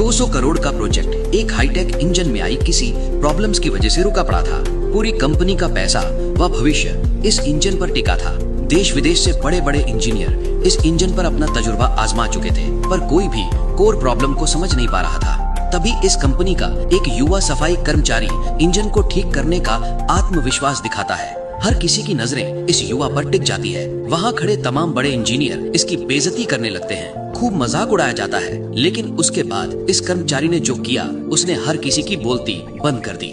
200 करोड़ का प्रोजेक्ट एक hi tech engine में आई किसी प्रॉब्लम्स की वजह से रुका पड़ा था। पूरी कंपनी का पैसा व भविष्य इस इंजन पर टिका था। देश विदेश से बड़े बड़े इंजीनियर इस इंजन पर अपना तजुर्बा आजमा चुके थे, पर कोई भी कोर प्रॉब्लम को समझ नहीं पा रहा था। तभी इस कंपनी का एक युवा सफाई कर्मचारी इंजन को ठीक करने का आत्मविश्वास दिखाता है। हर किसी की नजरें इस युवा पर टिक जाती है। वहाँ खड़े तमाम बड़े इंजीनियर इसकी बेइज्जती करने लगते हैं, खूब मजाक उड़ाया जाता है। लेकिन उसके बाद इस कर्मचारी ने जो किया, उसने हर किसी की बोलती बंद कर दी।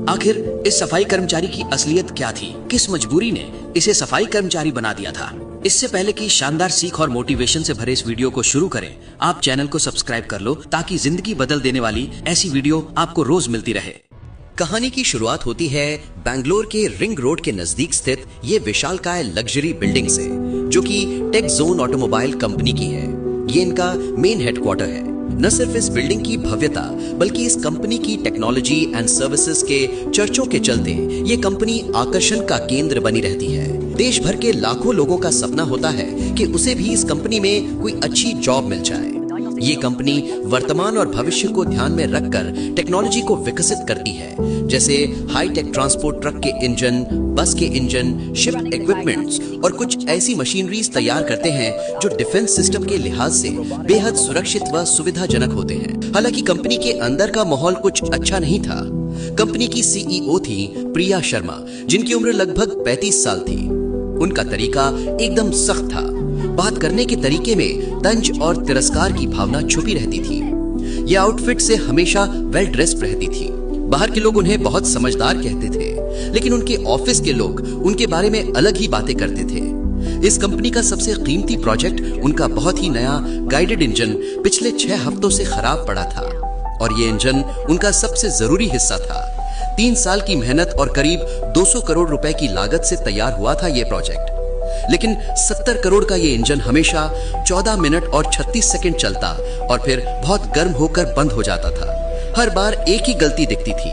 आखिर इस सफाई कर्मचारी की असलियत क्या थी? किस मजबूरी ने इसे सफाई कर्मचारी बना दिया था? इससे पहले कि शानदार सीख और मोटिवेशन से भरे इस वीडियो को शुरू करें, आप चैनल को सब्सक्राइब कर लो ताकि जिंदगी बदल देने वाली ऐसी वीडियो आपको रोज मिलती रहे। कहानी की शुरुआत होती है बेंगलोर के रिंग रोड के नजदीक स्थित ये विशालकाय लग्जरी बिल्डिंग से, जो कि टेक जोन ऑटोमोबाइल कंपनी की है। ये इनका मेन हेडक्वार्टर है। न सिर्फ इस बिल्डिंग की भव्यता, बल्कि इस कंपनी की टेक्नोलॉजी एंड सर्विसेज के चर्चों के चलते ये कंपनी आकर्षण का केंद्र बनी रहती है। देश भर के लाखों लोगों का सपना होता है कि उसे भी इस कंपनी में कोई अच्छी जॉब मिल जाए। ये कंपनी वर्तमान और भविष्य को ध्यान में रखकर टेक्नोलॉजी को विकसित करती है, जैसे हाई टेक ट्रांसपोर्ट ट्रक के इंजन, बस के इंजन, शिप इक्विपमेंट्स और कुछ ऐसी मशीनरीज तैयार करते हैं जो डिफेंस सिस्टम के लिहाज से बेहद सुरक्षित व सुविधाजनक होते हैं। हालांकि कंपनी के अंदर का माहौल कुछ अच्छा नहीं था। कंपनी की सीईओ थी प्रिया शर्मा, जिनकी उम्र लगभग 35 साल थी। उनका तरीका एकदम सख्त था। बात करने के तरीके में तंज और तिरस्कार की भावना छुपी रहती थी। ये आउटफिट से हमेशा वेल ड्रेस्ड रहती थी। बाहर के लोग उन्हें बहुत समझदार कहते थे, लेकिन उनके ऑफिस के लोग उनके बारे में अलग ही बातें करते थे। इस कंपनी का सबसे कीमती प्रोजेक्ट, उनका बहुत ही नया गाइडेड इंजन पिछले 6 हफ्तों से खराब पड़ा था, और ये इंजन उनका सबसे जरूरी हिस्सा था। 3 साल की मेहनत और करीब 200 करोड़ रुपए की लागत से तैयार हुआ था ये प्रोजेक्ट। लेकिन 70 करोड़ का ये इंजन हमेशा 14 मिनट और 36 सेकंड चलता और फिर बहुत गर्म होकर बंद हो जाता था। हर बार एक ही गलती दिखती थी,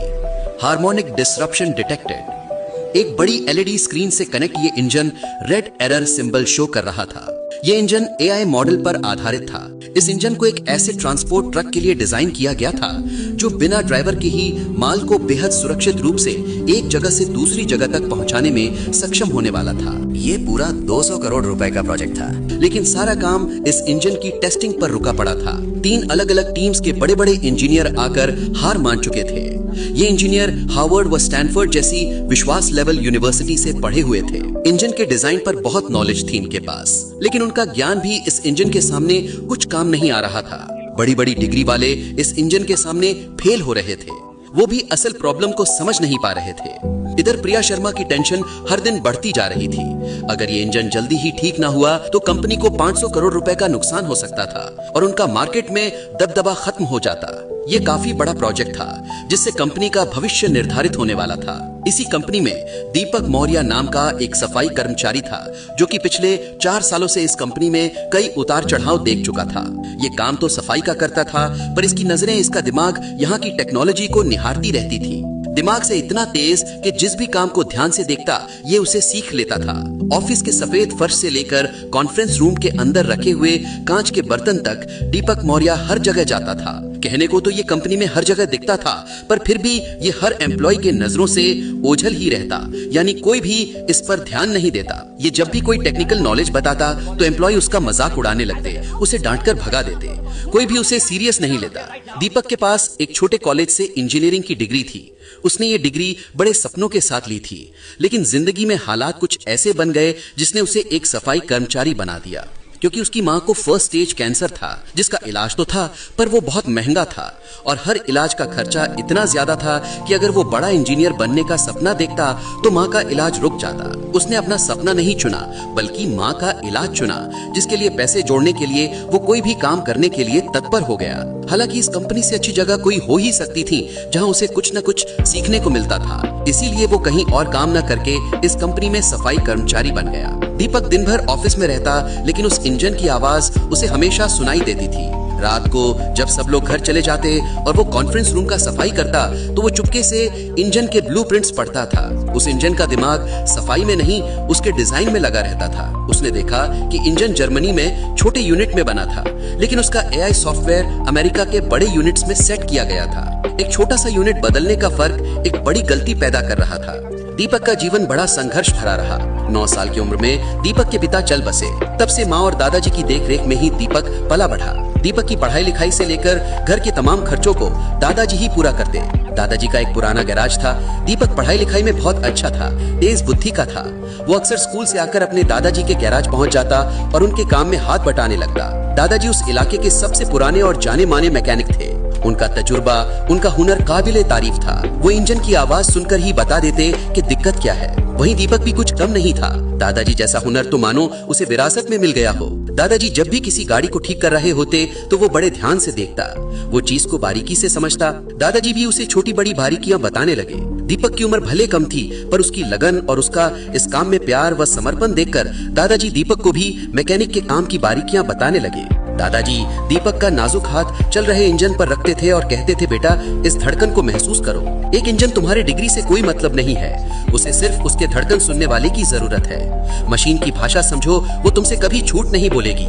हार्मोनिक डिसरप्शन डिटेक्टेड। एक बड़ी एलईडी स्क्रीन से कनेक्ट ये engine red error symbol show कर रहा था। ये इंजन एआई मॉडल पर आधारित था। इस इंजन को एक ऐसे ट्रांसपोर्ट ट्रक के लिए डिजाइन किया गया था जो बिना ड्राइवर के ही माल को बेहद सुरक्षित रूप से एक जगह से दूसरी जगह तक पहुंचाने में सक्षम होने वाला था। ये पूरा 200 करोड़ रुपए का प्रोजेक्ट था, लेकिन सारा काम इस इंजन की टेस्टिंग पर रुका पड़ा था। 3 अलग अलग टीम्स के बड़े बड़े इंजीनियर आकर हार मान चुके थे। ये इंजीनियर हार्वर्ड व स्टैनफोर्ड जैसी विश्वास लेवल यूनिवर्सिटी से पढ़े हुए थे। इंजन के डिजाइन पर बहुत नॉलेज थी इनके पास, लेकिन उनका ज्ञान भी इस इंजन के सामने कुछ काम नहीं आ रहा था। बड़ी बड़ी डिग्री वाले इस इंजन के सामने फेल हो रहे थे। वो भी असल प्रॉब्लम को समझ नहीं पा रहे थे। इधर प्रिया शर्मा की टेंशन हर दिन बढ़ती जा रही थी। अगर ये इंजन जल्दी ही ठीक ना हुआ तो कंपनी को 500 करोड़ रुपए का नुकसान हो सकता था और उनका मार्केट में दबदबा खत्म हो जाता। ये काफी बड़ा प्रोजेक्ट था जिससे कंपनी का भविष्य निर्धारित होने वाला था। इसी कंपनी में दीपक मौर्य नाम का एक सफाई कर्मचारी था, जो कि पिछले 4 सालों से इस कंपनी में कई उतार चढ़ाव देख चुका था। ये काम तो सफाई का करता था, पर इसकी नजरें, इसका दिमाग यहाँ की टेक्नोलॉजी को निहारती रहती थी। दिमाग से इतना तेज कि जिस भी काम को ध्यान से देखता ये उसे सीख लेता था। ऑफिस के सफेद फर्श से लेकर कॉन्फ्रेंस रूम के अंदर रखे हुए कांच के बर्तन तक दीपक मौर्य हर जगह जाता था। कहने को तो ये कंपनी में हर जगह दिखता था, पर फिर भी ये हर एम्प्लॉय के नजरों से ओझल ही रहता, यानी कोई भी इस पर ध्यान नहीं देता। ये जब भी कोई टेक्निकल नॉलेज बताता तो एम्प्लॉय उसका मजाक उड़ाने लगते, उसे डांटकर भगा देते। कोई भी उसे सीरियस नहीं लेता। दीपक के पास एक छोटे कॉलेज से इंजीनियरिंग की डिग्री थी। उसने ये डिग्री बड़े सपनों के साथ ली थी, लेकिन जिंदगी में हालात कुछ ऐसे बन गए जिसने उसे एक सफाई कर्मचारी बना दिया। क्योंकि उसकी मां को फर्स्ट स्टेज कैंसर था, जिसका इलाज तो था, पर वो बहुत महंगा था और हर इलाज का खर्चा इतना ज्यादा था कि अगर वो बड़ा इंजीनियर बनने का सपना देखता तो मां का इलाज रुक जाता। उसने अपना सपना नहीं चुना, बल्कि मां का इलाज चुना, जिसके लिए पैसे जोड़ने के लिए वो कोई भी काम करने के लिए तत्पर हो गया। हालांकि इस कंपनी से अच्छी जगह कोई हो ही सकती थी जहां उसे कुछ न कुछ सीखने को मिलता था। इसीलिए वो कहीं और काम न करके इस कंपनी में सफाई कर्मचारी बन गया। दीपक दिन भर ऑफिस में रहता, लेकिन उस इंजन की आवाज उसे हमेशा सुनाई देती थी। रात को जब सब लोग घर चले जाते और वो कॉन्फ्रेंस रूम का सफाई करता तो वो चुपके से इंजन के ब्लूप्रिंट्स पढ़ता था। उस इंजन का दिमाग सफाई में नहीं, उसके डिजाइन में लगा रहता था। उसने देखा कि इंजन जर्मनी में छोटे यूनिट में बना था, लेकिन उसका एआई सॉफ्टवेयर अमेरिका के बड़े यूनिट्स में सेट किया गया था। एक छोटा सा यूनिट बदलने का फर्क एक बड़ी गलती पैदा कर रहा था। दीपक का जीवन बड़ा संघर्ष भरा रहा। 9 साल की उम्र में दीपक के पिता चल बसे। तब से माँ और दादाजी की देखरेख में ही दीपक पला बढ़ा। दीपक की पढ़ाई लिखाई से लेकर घर के तमाम खर्चों को दादाजी ही पूरा करते। दादाजी का एक पुराना गैराज था। दीपक पढ़ाई लिखाई में बहुत अच्छा था, तेज बुद्धि का था। वो अक्सर स्कूल से आकर अपने दादाजी के गैराज पहुंच जाता और उनके काम में हाथ बटाने लगता। दादाजी उस इलाके के सबसे पुराने और जाने माने मैकेनिक थे। उनका तजुर्बा, उनका हुनर काबिले तारीफ था। वो इंजन की आवाज सुनकर ही बता देते कि दिक्कत क्या है। वहीं दीपक भी कुछ कम नहीं था। दादाजी जैसा हुनर तो मानो उसे विरासत में मिल गया हो। दादाजी जब भी किसी गाड़ी को ठीक कर रहे होते तो वो बड़े ध्यान से देखता, वो चीज को बारीकी से समझता। दादाजी भी उसे छोटी बड़ी बारीकियां बताने लगे। दीपक की उम्र भले कम थी, पर उसकी लगन और उसका इस काम में प्यार व समर्पण देखकर दादाजी दीपक को भी मैकेनिक के काम की बारीकियां बताने लगे। दादाजी दीपक का नाजुक हाथ चल रहे इंजन पर रखते थे और कहते थे, बेटा इस धड़कन को महसूस करो। एक इंजन तुम्हारे डिग्री से कोई मतलब नहीं है, उसे सिर्फ उसके धड़कन सुनने वाले की जरूरत है। मशीन की भाषा समझो, वो तुमसे कभी झूठ नहीं बोलेगी।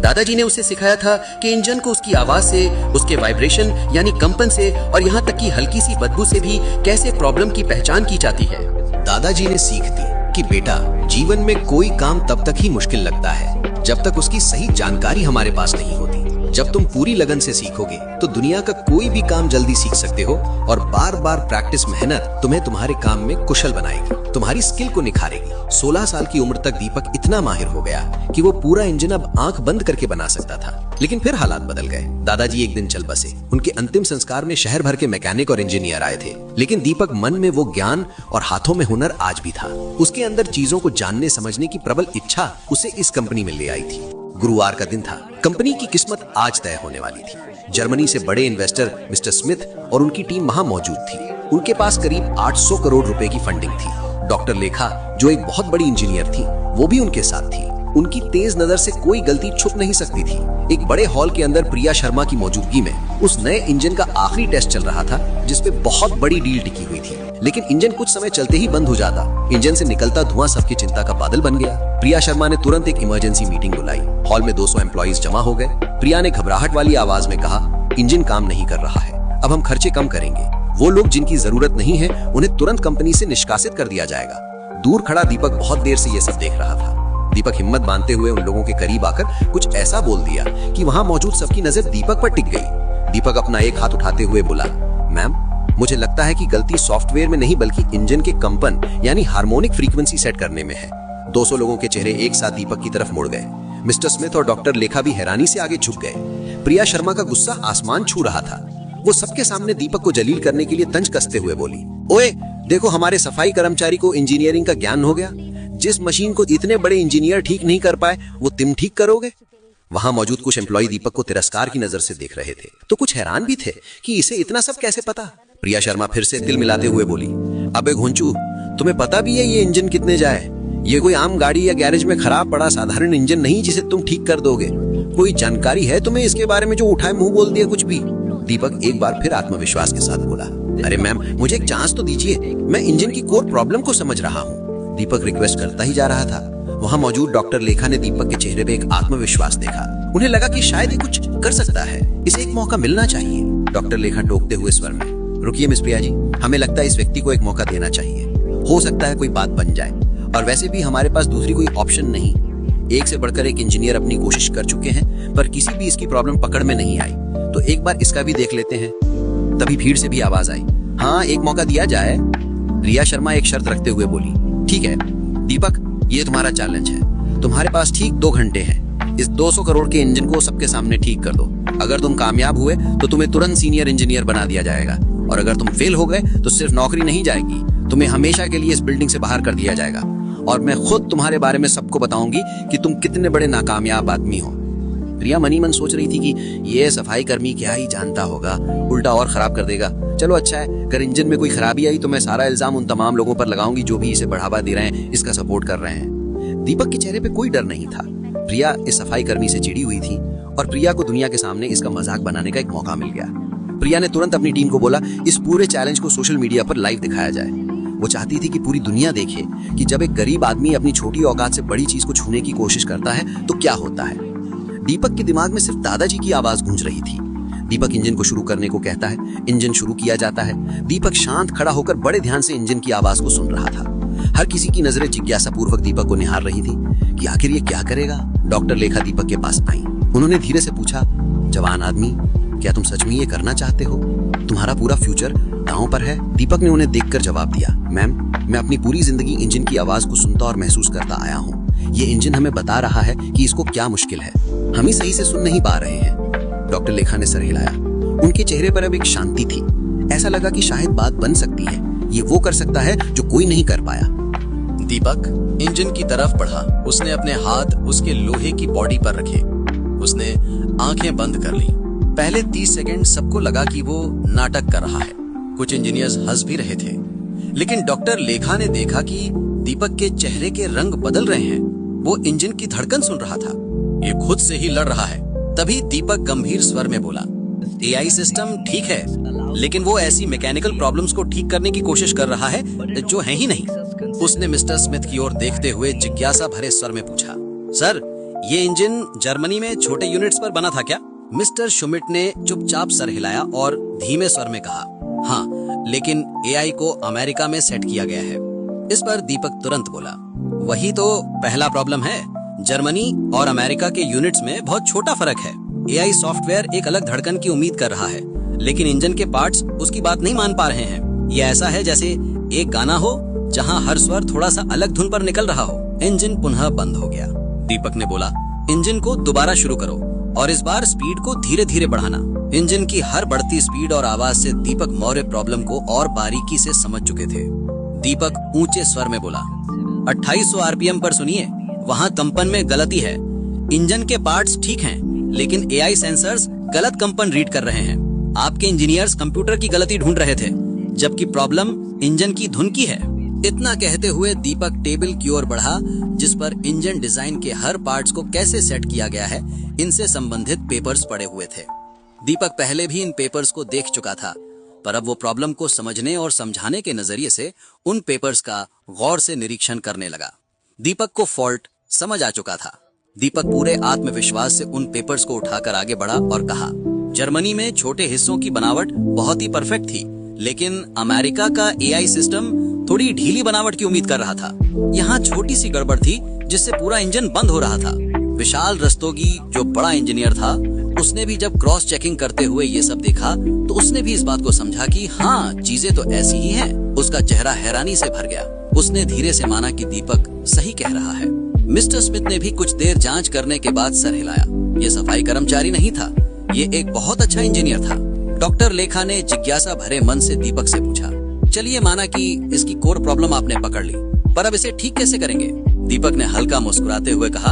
दादाजी ने उसे सिखाया था कि इंजन को उसकी आवाज से, उसके वाइब्रेशन यानी कंपन से और यहाँ तक कि हल्की सी बदबू से भी कैसे प्रॉब्लम की पहचान की जाती है। दादाजी ने सीख दी कि बेटा जीवन में कोई काम तब तक ही मुश्किल लगता है जब तक उसकी सही जानकारी हमारे पास नहीं होती। जब तुम पूरी लगन से सीखोगे तो दुनिया का कोई भी काम जल्दी सीख सकते हो और बार बार प्रैक्टिस मेहनत तुम्हें तुम्हारे काम में कुशल बनाएगी, तुम्हारी स्किल को निखारेगी। 16 साल की उम्र तक दीपक इतना माहिर हो गया कि वो पूरा इंजन अब आंख बंद करके बना सकता था। लेकिन फिर हालात बदल गए। दादाजी एक दिन चल बसे। उनके अंतिम संस्कार में शहर भर के मैकेनिक और इंजीनियर आए थे, लेकिन दीपक मन में वो ज्ञान और हाथों में हुनर आज भी था। उसके अंदर चीजों को जानने समझने की प्रबल इच्छा उसे इस कंपनी में ले आई थी। गुरुवार का दिन था। कंपनी की किस्मत आज तय होने वाली थी। जर्मनी से बड़े इन्वेस्टर मिस्टर स्मिथ और उनकी टीम वहां मौजूद थी। उनके पास करीब 800 करोड़ रुपए की फंडिंग थी। डॉक्टर लेखा, जो एक बहुत बड़ी इंजीनियर थी, वो भी उनके साथ थी। उनकी तेज नजर से कोई गलती छुप नहीं सकती थी। एक बड़े हॉल के अंदर प्रिया शर्मा की मौजूदगी में उस नए इंजन का आखिरी टेस्ट चल रहा था, जिसपे बहुत बड़ी डील टिकी हुई थी। लेकिन इंजन कुछ समय चलते ही बंद हो जाता। इंजन से निकलता धुआं सबकी चिंता का बादल बन गया। प्रिया शर्मा ने तुरंत एक इमरजेंसी मीटिंग बुलाई। हॉल में 200 एम्प्लॉइज जमा हो गए। प्रिया ने घबराहट वाली आवाज में कहा, इंजन काम नहीं कर रहा है, अब हम खर्चे कम करेंगे। वो लोग जिनकी जरूरत नहीं है उन्हें तुरंत कंपनी से निष्कासित कर दिया जाएगा। दूर खड़ा दीपक बहुत देर से ये सब देख रहा था। दीपक हिम्मत बांधते हुए उन लोगों के करीब आकर कुछ ऐसा बोल दिया कि वहां मौजूद सबकी नजर दीपक पर टिक गई। दीपक अपना एक हाथ उठाते हुए बोला, मैम मुझे लगता है कि गलती सॉफ्टवेयर में नहीं बल्कि इंजन के कंपन यानी हार्मोनिक फ्रीक्वेंसी सेट करने में है। 200 लोगों के चेहरे एक साथ दीपक की तरफ मुड़ गए। मिस्टर स्मिथ और डॉक्टर लेखा भी हैरानी से आगे झुक गए। प्रिया शर्मा का गुस्सा आसमान छू रहा था। वो सबके सामने दीपक को जलील करने के लिए तंज कसते हुए बोली, ओए देखो, हमारे सफाई कर्मचारी को इंजीनियरिंग का ज्ञान हो गया। जिस मशीन को इतने बड़े इंजीनियर ठीक नहीं कर पाए वो तुम ठीक करोगे। वहां मौजूद कुछ एम्प्लॉय दीपक को तिरस्कार की नजर से देख रहे थे, तो कुछ हैरान भी थे कि इसे इतना सब कैसे पता। प्रिया शर्मा फिर से दिल मिलाते हुए बोली, अबे घुंचू, तुम्हें पता भी है ये इंजन कितने जाए? ये कोई आम गाड़ी या गैरेज में खराब पड़ा साधारण इंजन नहीं जिसे तुम ठीक कर दोगे। कोई जानकारी है तुम्हें इसके बारे में जो उठाए मुंह बोल दिया कुछ भी? दीपक एक बार फिर आत्मविश्वास के साथ बोला, अरे मैम मुझे एक चांस तो दीजिए, मैं इंजन की कोर प्रॉब्लम को समझ रहा हूँ। दीपक रिक्वेस्ट करता ही जा रहा था। वहां मौजूद डॉक्टर लेखा ने दीपक के चेहरे पे एक आत्मविश्वास देखा। उन्हें लगा कि शायद ये कुछ कर सकता है, इसे एक मौका मिलना चाहिए। डॉक्टर लेखा टोकते हुए स्वर में, रुकिए मिस प्रिया जी, हमें लगता है इस व्यक्ति को एक मौका देना चाहिए। हो सकता है कोई बात बन जाए, और वैसे भी हमारे पास दूसरी कोई ऑप्शन नहीं। एक से बढ़कर एक इंजीनियर अपनी कोशिश कर चुके हैं, पर किसी भी इसकी प्रॉब्लम पकड़ में नहीं आई, तो एक बार इसका भी देख लेते हैं। तभी भीड़ से भी आवाज आई, हाँ एक मौका दिया जाए। प्रिया शर्मा एक शर्त रखते हुए बोली, ठीक है दीपक, ये तुम्हारा चैलेंज है। तुम्हारे पास ठीक 2 घंटे हैं। इस 200 करोड़ के इंजन को सबके सामने ठीक कर दो। अगर तुम कामयाब हुए तो तुम्हें तुरंत सीनियर इंजीनियर बना दिया जाएगा, और अगर तुम फेल हो गए तो सिर्फ नौकरी नहीं जाएगी, तुम्हें हमेशा के लिए इस बिल्डिंग से बाहर कर दिया जाएगा, और मैं खुद तुम्हारे बारे में सबको बताऊंगी कि तुम कितने बड़े नाकामयाब आदमी हो। प्रिया मनी मन सोच रही थी कि ये सफाई कर्मी क्या ही जानता होगा, उल्टा और खराब कर देगा। चलो अच्छा है, अगर इंजन में कोई खराबी आई तो मैं सारा इल्जाम उन तमाम लोगों पर लगाऊंगी जो भी इसे बढ़ावा दे रहे हैं, इसका सपोर्ट कर रहे हैं। दीपक के चेहरे पे कोई डर नहीं था। प्रिया इस सफाई कर्मी से चिड़ी हुई थी और प्रिया को दुनिया के सामने इसका मजाक बनाने का एक मौका मिल गया। प्रिया ने तुरंत अपनी टीम को बोला इस पूरे चैलेंज को सोशल मीडिया पर लाइव दिखाया जाए। वो चाहती थी कि पूरी दुनिया देखे कि जब एक गरीब आदमी अपनी छोटी औकात से बड़ी चीज को छूने की कोशिश करता है तो क्या होता है। दीपक के दिमाग में सिर्फ दादाजी की आवाज गूंज रही थी। दीपक इंजन को शुरू करने को कहता है, इंजन शुरू किया जाता है। दीपक शांत खड़ा होकर बड़े ध्यान से इंजन की आवाज को सुन रहा था। हर किसी की नजरें जिज्ञासा पूर्वक दीपक को निहार रही थी कि आखिर ये क्या करेगा। डॉक्टर लेखा दीपक के पास आई। उन्होंने धीरे से पूछा, जवान आदमी, क्या तुम सच में ये करना चाहते हो? तुम्हारा पूरा फ्यूचर दांव पर है। दीपक ने उन्हें देखकर जवाब दिया, मैम, मैं अपनी पूरी जिंदगी इंजन की आवाज को सुनता और महसूस करता आया हूँ। ये इंजन हमें बता रहा है कि इसको क्या मुश्किल है, हम ही सही से सुन नहीं पा रहे हैं। डॉक्टर लेखा ने सर हिलाया। उनके चेहरे पर अब एक शांति थी। ऐसा लगा कि शायद बात बन सकती है। ये वो कर सकता है जो कोई नहीं कर पाया। दीपक इंजन की तरफ बढ़ा। उसने अपने हाथ उसके लोहे की बॉडी पर रखे। उसने आंखें बंद कर ली। पहले 30 सेकंड सबको लगा कि वो नाटक कर रहा है। कुछ इंजीनियर्स हंस भी रहे थे, लेकिन डॉक्टर लेखा ने देखा कि दीपक के चेहरे के रंग बदल रहे हैं। वो इंजन की धड़कन सुन रहा था। ये खुद से ही लड़ रहा है। तभी दीपक गंभीर स्वर में बोला, एआई सिस्टम ठीक है, लेकिन वो ऐसी मैकेनिकल प्रॉब्लम्स को ठीक करने की कोशिश कर रहा है जो है ही नहीं। उसने मिस्टर स्मिथ की ओर देखते हुए जिज्ञासा भरे स्वर में पूछा, सर, ये इंजन जर्मनी में छोटे यूनिट्स पर बना था क्या? मिस्टर शुमिट ने चुपचाप सर हिलाया और धीमे स्वर में कहा, हाँ, लेकिन एआई को अमेरिका में सेट किया गया है। इस पर दीपक तुरंत बोला, वही तो पहला प्रॉब्लम है। जर्मनी और अमेरिका के यूनिट्स में बहुत छोटा फर्क है। एआई सॉफ्टवेयर एक अलग धड़कन की उम्मीद कर रहा है, लेकिन इंजन के पार्ट्स उसकी बात नहीं मान पा रहे हैं। ये ऐसा है जैसे एक गाना हो जहां हर स्वर थोड़ा सा अलग धुन पर निकल रहा हो। इंजन पुनः बंद हो गया। दीपक ने बोला, इंजन को दोबारा शुरू करो और इस बार स्पीड को धीरे धीरे बढ़ाना। इंजन की हर बढ़ती स्पीड और आवाज से दीपक मौर्य प्रॉब्लम को और बारीकी से समझ चुके थे। दीपक ऊंचे स्वर में बोला, 2800 आरपीएम पर सुनिए, वहाँ कंपन में गलती है। इंजन के पार्ट्स ठीक हैं, लेकिन एआई सेंसर्स गलत कंपन रीड कर रहे हैं। आपके इंजीनियर्स कंप्यूटर की गलती ढूंढ रहे थे, जबकि प्रॉब्लम इंजन की धुन की है। इतना कहते हुए दीपक टेबल की ओर बढ़ा, जिस पर इंजन डिजाइन के हर पार्ट्स को कैसे सेट किया गया है, इनसे संबंधित पेपर्स पड़े हुए थे। दीपक पहले भी इन पेपर्स को देख चुका था, पर अब वो प्रॉब्लम को समझने और समझाने के नजरिए से उन पेपर्स का गौर से निरीक्षण करने लगा। दीपक को फॉल्ट समझ आ चुका था। दीपक पूरे आत्मविश्वास से उन पेपर्स को उठाकर आगे बढ़ा और कहा, जर्मनी में छोटे हिस्सों की बनावट बहुत ही परफेक्ट थी, लेकिन अमेरिका का एआई सिस्टम थोड़ी ढीली बनावट की उम्मीद कर रहा था। यहाँ छोटी सी गड़बड़ थी जिससे पूरा इंजन बंद हो रहा था। विशाल रस्तोगी, जो बड़ा इंजीनियर था, उसने भी जब क्रॉस चेकिंग करते हुए ये सब देखा तो उसने भी इस बात को समझा कि हाँ, चीजें तो ऐसी ही हैं। उसका चेहरा हैरानी से भर गया। उसने धीरे से माना कि दीपक सही कह रहा है। मिस्टर स्मिथ ने भी कुछ देर जांच करने के बाद सर हिलाया। ये सफाई कर्मचारी नहीं था, ये एक बहुत अच्छा इंजीनियर था। डॉक्टर लेखा ने जिज्ञासा भरे मन से दीपक से पूछा, चलिए माना कि इसकी कोर प्रॉब्लम आपने पकड़ ली, पर अब इसे ठीक कैसे करेंगे? दीपक ने हल्का मुस्कुराते हुए कहा,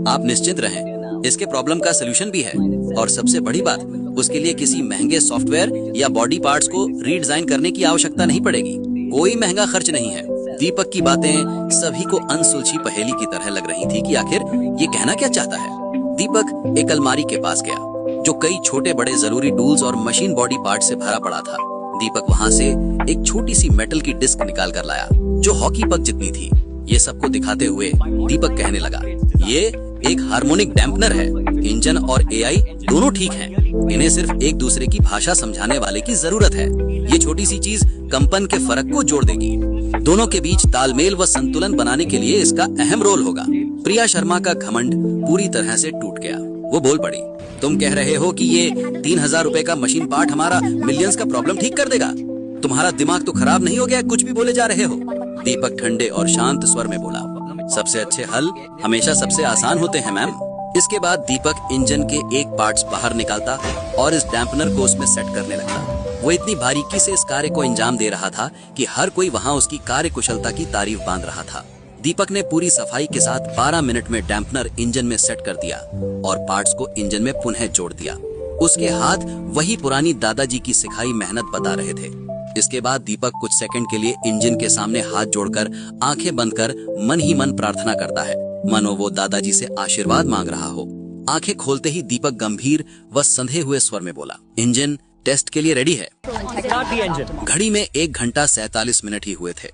आप निश्चिंत रहें, इसके प्रॉब्लम का सलूशन भी है, और सबसे बड़ी बात, उसके लिए किसी महंगे सॉफ्टवेयर या बॉडी पार्ट्स को रीडिजाइन करने की आवश्यकता नहीं पड़ेगी। कोई महंगा खर्च नहीं है। दीपक की बातें सभी को अनसुलझी पहेली की तरह लग रही थी कि आखिर ये कहना क्या चाहता है। दीपक एक अलमारी के पास गया, जो कई छोटे बड़े जरूरी टूल्स और मशीन बॉडी पार्ट से भरा पड़ा था। दीपक वहाँ से एक छोटी सी मेटल की डिस्क निकाल कर लाया, जो हॉकी पक जितनी थी। ये सबको दिखाते हुए दीपक कहने लगा, ये एक हार्मोनिक डैम्पनर है। इंजन और एआई दोनों ठीक हैं। इन्हें सिर्फ एक दूसरे की भाषा समझाने वाले की जरूरत है। ये छोटी सी चीज कंपन के फर्क को जोड़ देगी। दोनों के बीच तालमेल व संतुलन बनाने के लिए इसका अहम रोल होगा। प्रिया शर्मा का घमंड पूरी तरह से टूट गया। वो बोल पड़ी, तुम कह रहे हो कि ये 3000 रुपए का मशीन पार्ट हमारा मिलियंस का प्रॉब्लम ठीक कर देगा? तुम्हारा दिमाग तो खराब नहीं हो गया? कुछ भी बोले जा रहे हो। दीपक ठंडे और शांत स्वर में बोला, सबसे अच्छे हल हमेशा सबसे आसान होते हैं मैम। इसके बाद दीपक इंजन के एक पार्ट्स बाहर निकालता और इस डैम्पनर को उसमें सेट करने लगता। वो इतनी बारीकी से इस कार्य को अंजाम दे रहा था कि हर कोई वहाँ उसकी कार्य कुशलता की तारीफ बांध रहा था। दीपक ने पूरी सफाई के साथ 12 मिनट में डैम्पनर इंजन में सेट कर दिया और पार्ट्स को इंजन में पुनः जोड़ दिया। उसके हाथ वही पुरानी दादाजी की सिखाई मेहनत बता रहे थे। इसके बाद दीपक कुछ सेकंड के लिए इंजन के सामने हाथ जोड़कर आंखें बंद कर मन ही मन प्रार्थना करता है, मानो वो दादाजी से आशीर्वाद मांग रहा हो। आंखें खोलते ही दीपक गंभीर व संधे हुए स्वर में बोला, इंजन टेस्ट के लिए रेडी है। घड़ी में 1 घंटा 47 मिनट ही हुए थे।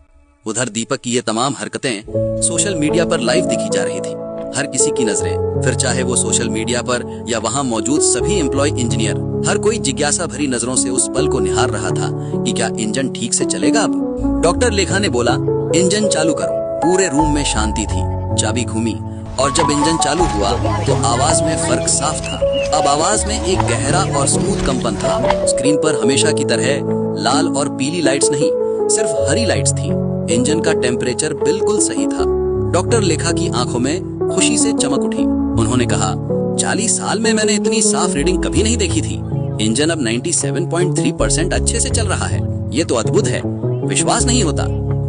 उधर दीपक की ये तमाम हरकतें सोशल मीडिया पर लाइव दिखी जा रही थी। हर किसी की नजरें, फिर चाहे वो सोशल मीडिया पर या वहां मौजूद सभी एम्प्लॉय इंजीनियर, हर कोई जिज्ञासा भरी नजरों से उस पल को निहार रहा था कि क्या इंजन ठीक से चलेगा अब। डॉक्टर लेखा ने बोला, इंजन चालू करो। पूरे रूम में शांति थी। चाबी घूमी और जब इंजन चालू हुआ तो आवाज में फर्क साफ था। अब आवाज में एक गहरा और स्मूथ कंपन था। स्क्रीन पर हमेशा की तरह लाल और पीली लाइट्स नहीं, सिर्फ हरी लाइट्स थी। इंजन का टेम्परेचर बिल्कुल सही था। डॉक्टर लेखा की आंखों में खुशी से चमक उठी। उन्होंने कहा, 40 साल में मैंने इतनी साफ रीडिंग कभी नहीं देखी थी। इंजन अब 97.3% अच्छे से चल रहा है। ये तो अद्भुत है, विश्वास नहीं होता।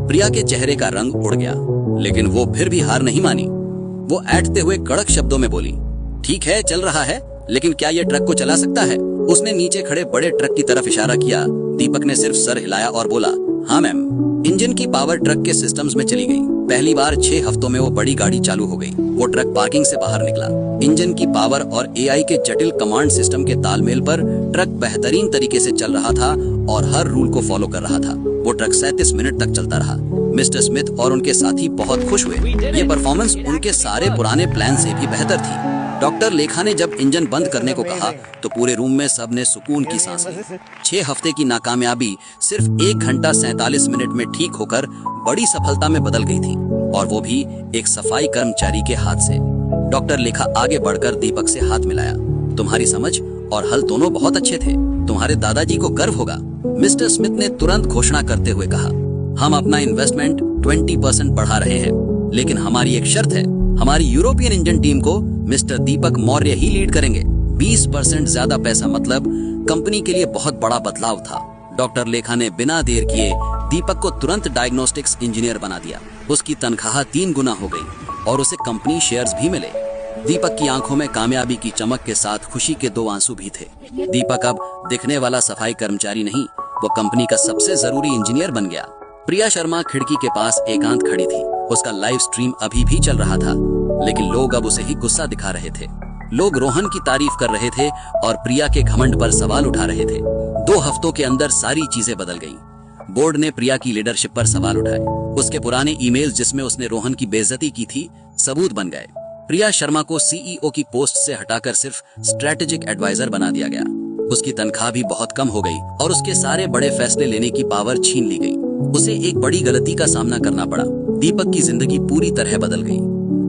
प्रिया के चेहरे का रंग उड़ गया, लेकिन वो फिर भी हार नहीं मानी। वो ऐंठते हुए कड़क शब्दों में बोली, ठीक है चल रहा है, लेकिन क्या ये ट्रक को चला सकता है? उसने नीचे खड़े बड़े ट्रक की तरफ इशारा किया। दीपक ने सिर्फ सर हिलाया और बोला, हाँ मैम। इंजन की पावर ट्रक के सिस्टम्स में चली गई। पहली बार 6 हफ्तों में वो बड़ी गाड़ी चालू हो गई। वो ट्रक पार्किंग से बाहर निकला। इंजन की पावर और एआई के जटिल कमांड सिस्टम के तालमेल पर ट्रक बेहतरीन तरीके से चल रहा था और हर रूल को फॉलो कर रहा था। वो ट्रक 37 मिनट तक चलता रहा। मिस्टर स्मिथ और उनके साथी बहुत खुश हुए। ये परफॉर्मेंस उनके सारे पुराने प्लान से भी बेहतर थी। डॉक्टर लेखा ने जब इंजन बंद करने को कहा तो पूरे रूम में सबने सुकून की सांस ली। 6 हफ्ते की नाकामयाबी सिर्फ 1 घंटा 47 मिनट में ठीक होकर बड़ी सफलता में बदल गई थी, और वो भी एक सफाई कर्मचारी के हाथ से। डॉक्टर लेखा आगे बढ़कर दीपक से हाथ मिलाया। तुम्हारी समझ और हल दोनों बहुत अच्छे थे। तुम्हारे दादाजी को गर्व होगा। मिस्टर स्मिथ ने तुरंत घोषणा करते हुए कहा, हम अपना इन्वेस्टमेंट 20% बढ़ा रहे हैं, लेकिन हमारी एक शर्त है। हमारी यूरोपियन इंजन टीम को मिस्टर दीपक मौर्य ही लीड करेंगे। 20% ज्यादा पैसा मतलब कंपनी के लिए बहुत बड़ा बदलाव था। डॉक्टर लेखा ने बिना देर किए दीपक को तुरंत डायग्नोस्टिक्स इंजीनियर बना दिया। उसकी तनख्वाह 3 गुना हो गई और उसे कंपनी शेयर्स भी मिले। दीपक की आंखों में कामयाबी की चमक के साथ खुशी के 2 आंसू भी थे। दीपक अब दिखने वाला सफाई कर्मचारी नहीं, वो कंपनी का सबसे जरूरी इंजीनियर बन गया। प्रिया शर्मा खिड़की के पास एकांत खड़ी थी। उसका लाइव स्ट्रीम अभी भी चल रहा था, लेकिन लोग अब उसे ही गुस्सा दिखा रहे थे। लोग रोहन की तारीफ कर रहे थे और प्रिया के घमंड पर सवाल उठा रहे थे। 2 हफ्तों के अंदर सारी चीजें बदल गईं। बोर्ड ने प्रिया की लीडरशिप पर सवाल उठाए। उसके पुराने ईमेल जिसमें उसने रोहन की बेइज्जती की थी, सबूत बन गए। प्रिया शर्मा को सीईओ की पोस्ट से हटाकर सिर्फ स्ट्रेटेजिक एडवाइजर बना दिया गया। उसकी तनख्वाह भी बहुत कम हो गई और उसके सारे बड़े फैसले लेने की पावर छीन ली गई। उसे एक बड़ी गलती का सामना करना पड़ा। दीपक की जिंदगी पूरी तरह बदल गई।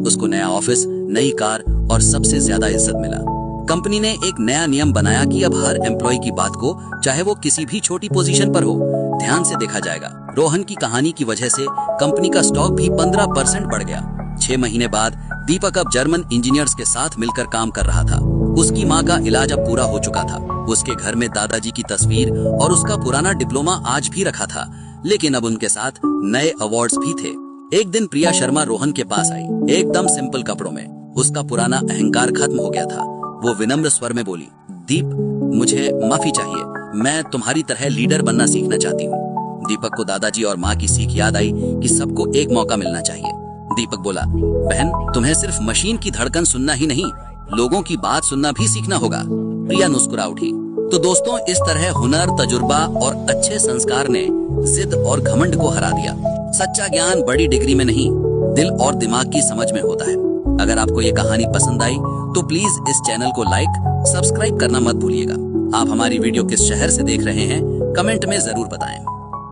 उसको नया ऑफिस, नई कार और सबसे ज्यादा इज्जत मिला। कंपनी ने एक नया नियम बनाया कि अब हर एम्प्लॉय की बात को, चाहे वो किसी भी छोटी पोजीशन पर हो, ध्यान से देखा जाएगा। रोहन की कहानी की वजह से कंपनी का स्टॉक भी 15% बढ़ गया। 6 महीने बाद दीपक अब जर्मन इंजीनियर्स के साथ मिलकर काम कर रहा था। उसकी माँ का इलाज अब पूरा हो चुका था। उसके घर में दादाजी की तस्वीर और उसका पुराना डिप्लोमा आज भी रखा था, लेकिन अब उनके साथ नए अवार्ड्स भी थे। एक दिन प्रिया शर्मा रोहन के पास आई, एकदम सिंपल कपड़ों में। उसका पुराना अहंकार खत्म हो गया था। वो विनम्र स्वर में बोली, दीप, मुझे माफी चाहिए। मैं तुम्हारी तरह लीडर बनना सीखना चाहती हूँ। दीपक को दादाजी और माँ की सीख याद आई कि सबको एक मौका मिलना चाहिए। दीपक बोला, बहन, तुम्हें सिर्फ मशीन की धड़कन सुनना ही नहीं, लोगों की बात सुनना भी सीखना होगा। प्रिया मुस्कुरा उठी। तो दोस्तों, इस तरह हुनर, तजुर्बा और अच्छे संस्कार ने जिद और घमंड को हरा दिया। सच्चा ज्ञान बड़ी डिग्री में नहीं, दिल और दिमाग की समझ में होता है। अगर आपको ये कहानी पसंद आई तो प्लीज इस चैनल को लाइक, सब्सक्राइब करना मत भूलिएगा। आप हमारी वीडियो किस शहर से देख रहे हैं, कमेंट में जरूर बताएं।